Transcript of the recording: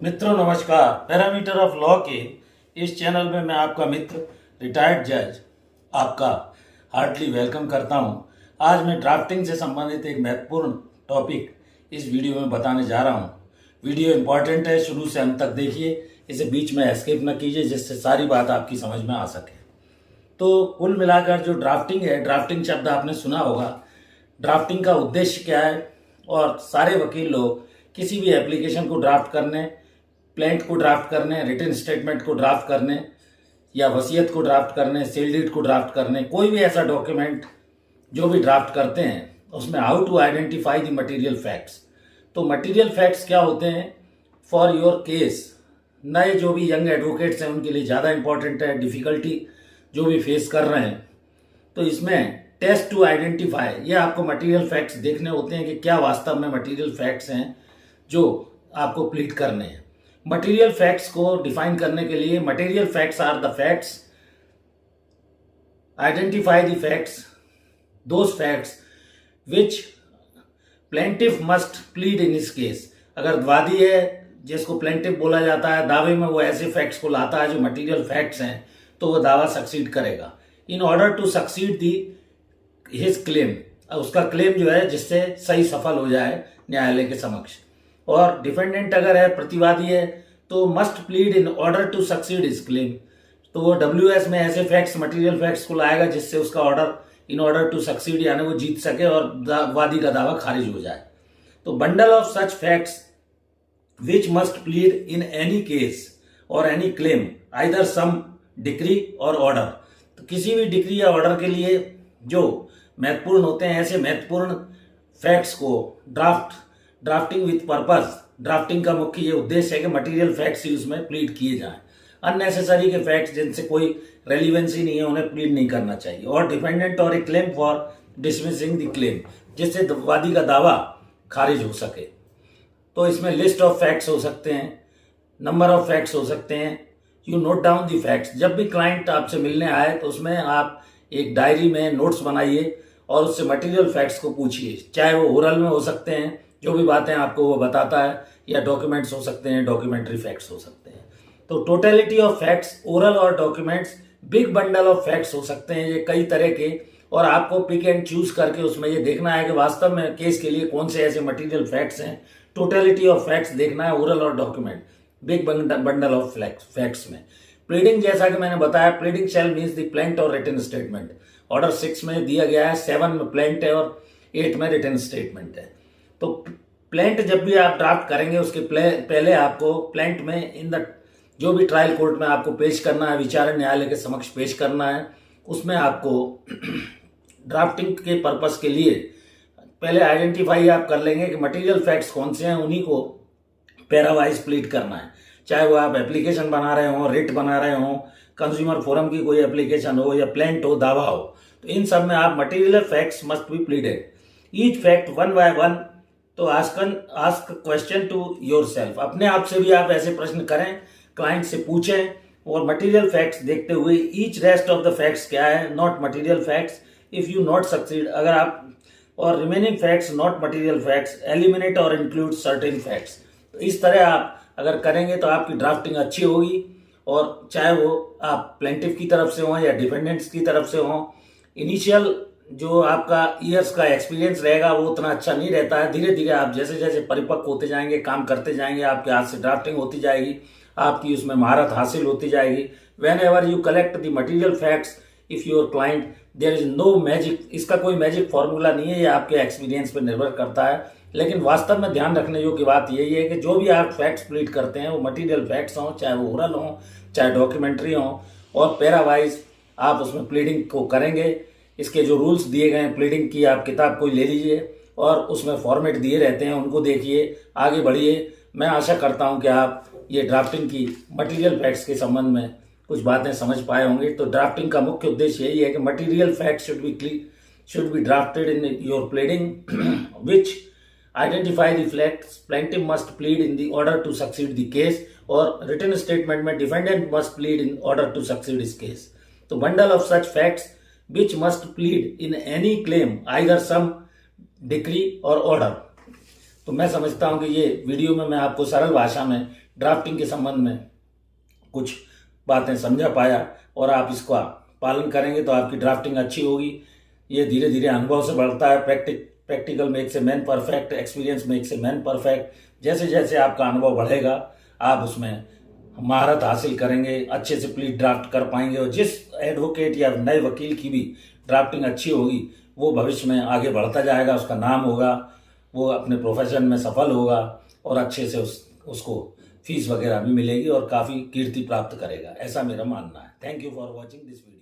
मित्रों नमस्कार। Parameter of law के इस चैनल में मैं आपका मित्र रिटायर्ड जज आपका हार्टली वेलकम करता हूं। आज मैं ड्राफ्टिंग से संबंधित एक महत्वपूर्ण टॉपिक इस वीडियो में बताने जा रहा हूं। वीडियो इंपॉर्टेंट है, शुरू से अंत तक देखिए, इसे बीच में एस्केप न कीजिए जिससे सारी बात आपकी समझ में आ सके। तो कुल मिलाकर जो ड्राफ्टिंग है, ड्राफ्टिंग शब्द आपने सुना होगा। ड्राफ्टिंग का उद्देश्य क्या है, और सारे वकील लोग किसी भी एप्लीकेशन को ड्राफ्ट करने, प्लेंट को ड्राफ्ट करने, रिटन स्टेटमेंट को ड्राफ्ट करने, या वसीयत को ड्राफ्ट करने, सेल डीड को ड्राफ्ट करने, कोई भी ऐसा डॉक्यूमेंट जो भी ड्राफ्ट करते हैं उसमें how to identify the material facts. तो मटेरियल फैक्ट्स क्या होते हैं फॉर योर केस। नए जो भी यंग एडवोकेट्स हैं उनके लिए ज़्यादा इंपॉर्टेंट है, डिफ़िकल्टी जो भी फेस कर रहे हैं। तो इसमें टेस्ट टू आइडेंटिफाई, ये आपको मटेरियल फैक्ट्स देखने होते हैं कि क्या वास्तव में मटेरियल फैक्ट्स हैं जो आपको प्लीड करने हैं। मटेरियल फैक्ट्स को डिफाइन करने के लिए, material facts are the facts, identify the facts, those facts which plaintiff must plead in his case. अगर वादी है जिसको प्लेंटिफ बोला जाता है, दावे में वो ऐसे फैक्ट्स को लाता है जो मटेरियल फैक्ट्स हैं, तो वो दावा सक्सीड करेगा in order to succeed the his claim. उसका क्लेम जो है जिससे सही सफल हो जाए न्यायालय के समक्ष। और डिफेंडेंट अगर है, प्रतिवादी है, तो must plead in order to succeed his claim. तो वो WS में ऐसे फैक्ट्स, मटेरियल फैक्ट्स को लाएगा जिससे उसका order in order to succeed यानी वो जीत सके और वादी का दावा खारिज हो जाए। तो bundle of such facts which must plead in any case और एनी क्लेम आइदर सम डिक्री और ऑर्डर। तो किसी भी डिक्री या ऑर्डर के लिए जो महत्वपूर्ण होते हैं, ऐसे महत्वपूर्ण फैक्ट्स को ड्राफ्टिंग विथ पर्पस, ड्राफ्टिंग का मुख्य ये उद्देश्य है कि मटेरियल फैक्ट्स ही उसमें प्लीड किए जाएं। अननेसेसरी के फैक्ट्स जिनसे कोई रेलिवेंसी नहीं है उन्हें प्लीड नहीं करना चाहिए। और डिपेंडेंट और a claim for dismissing the claim, जिससे वादी का दावा खारिज हो सके। तो इसमें लिस्ट ऑफ फैक्ट्स हो सकते हैं, नंबर ऑफ फैक्ट्स हो सकते हैं। You note down the facts. जब भी क्लाइंट आपसे मिलने आए तो उसमें आप एक डायरी में नोट्स बनाइए और उससे मटेरियल फैक्ट्स को पूछिए, चाहे वो ओरल में हो सकते हैं, जो भी बातें आपको वो बताता है, या डॉक्यूमेंट्स हो सकते हैं, डॉक्यूमेंट्री फैक्ट्स हो सकते हैं। तो टोटलिटी ऑफ फैक्ट्स, ओरल और documents, big bundle of facts हो सकते हैं, ये कई तरह के। और आपको पिक एंड चूज करके उसमें ये देखना है कि वास्तव में केस के लिए कौन से ऐसे मटेरियल फैक्ट्स हैं। टोटलिटी ऑफ फैक्ट्स देखना है ओरल और document, big bundle of facts में। प्लीडिंग, जैसा कि मैंने बताया, pleading shall means the plaint और रिटन स्टेटमेंट। ऑर्डर 6 में दिया गया है, 7 में प्लेंट है और 8 में रिटन स्टेटमेंट है। तो प्लेंट जब भी आप ड्राफ्ट करेंगे उसके पहले आपको प्लेंट में इन द जो भी ट्रायल कोर्ट में आपको पेश करना है, विचारण न्यायालय के समक्ष पेश करना है, उसमें आपको ड्राफ्टिंग के पर्पस के लिए पहले आइडेंटिफाई आप कर लेंगे कि मटेरियल फैक्ट्स कौन से हैं, उन्हीं को पैरावाइज प्लीड करना है। चाहे वो आप एप्लीकेशन बना रहे हो, रिट बना रहे हो, कंज्यूमर फोरम की कोई एप्लीकेशन हो, या प्लेंट हो, दावा हो, तो इन सब में आप material facts must be pleaded each fact one by one. तो आस्क क्वेश्चन टू योरसेल्फ, अपने आप से भी आप ऐसे प्रश्न करें, क्लाइंट से पूछें, और मटेरियल फैक्ट्स देखते हुए each rest of the facts क्या है, not material facts if you not succeed, अगर आप, और remaining facts not material facts, eliminate और इंक्लूड सर्टेन फैक्ट्स। तो इस तरह आप अगर करेंगे तो आपकी ड्राफ्टिंग अच्छी होगी। और चाहे वो आप प्लेंटिफ की तरफ से हों या डिफेंडेंट्स की तरफ से हों, इनिशियल जो आपका ईयर्स का एक्सपीरियंस रहेगा वो उतना अच्छा नहीं रहता है। धीरे धीरे आप जैसे जैसे परिपक्व होते जाएंगे, काम करते जाएंगे, आपके हाथ से ड्राफ्टिंग होती जाएगी, आपकी उसमें महारत हासिल होती जाएगी। Whenever you collect the material facts if your client, there is no magic, इसका कोई मैजिक फॉर्मूला नहीं है, ये आपके एक्सपीरियंस पर निर्भर करता है। लेकिन वास्तव में ध्यान रखने योग्य बात यही है कि जो भी आप फैक्ट्स प्लीड करते हैं वो मटेरियल फैक्ट्स हों, चाहे वो ओरल हों, चाहे डॉक्यूमेंट्री हों, और पैरावाइज आप उसमें प्लीडिंग को करेंगे। इसके जो रूल्स दिए गए हैं प्लीडिंग की, आप किताब कोई ले लीजिए और उसमें फॉर्मेट दिए रहते हैं, उनको देखिए, आगे बढ़िए। मैं आशा करता हूं कि आप ये ड्राफ्टिंग की मटेरियल फैक्ट्स के संबंध में कुछ बातें समझ पाए होंगे। तो ड्राफ्टिंग का मुख्य उद्देश्य यही है कि material facts should be drafted in your pleading which identify the facts plaintiff must plead in the order to succeed the case, और रिटन स्टेटमेंट में defendant must plead in order to succeed his case. तो bundle of such facts which must plead in any claim either some decree or order। तो मैं समझता हूं कि ये video में मैं आपको सरल भाषा में ड्राफ्टिंग के संबंध में कुछ बातें समझा पाया और आप इसका पालन करेंगे तो आपकी ड्राफ्टिंग अच्छी होगी। ये धीरे धीरे अनुभव से बढ़ता है। Practical makes a man perfect, experience makes a man perfect. जैसे जैसे आपका अनुभव बढ़ेगा आप उसमें महारत हासिल करेंगे, अच्छे से प्लीड ड्राफ्ट कर पाएंगे और जिस एडवोकेट या नए वकील की भी ड्राफ्टिंग अच्छी होगी वो भविष्य में आगे बढ़ता जाएगा, उसका नाम होगा, वो अपने प्रोफेशन में सफल होगा और अच्छे से उसको फीस वगैरह भी मिलेगी और काफ़ी कीर्ति प्राप्त करेगा, ऐसा मेरा मानना है। Thank you for watching this video.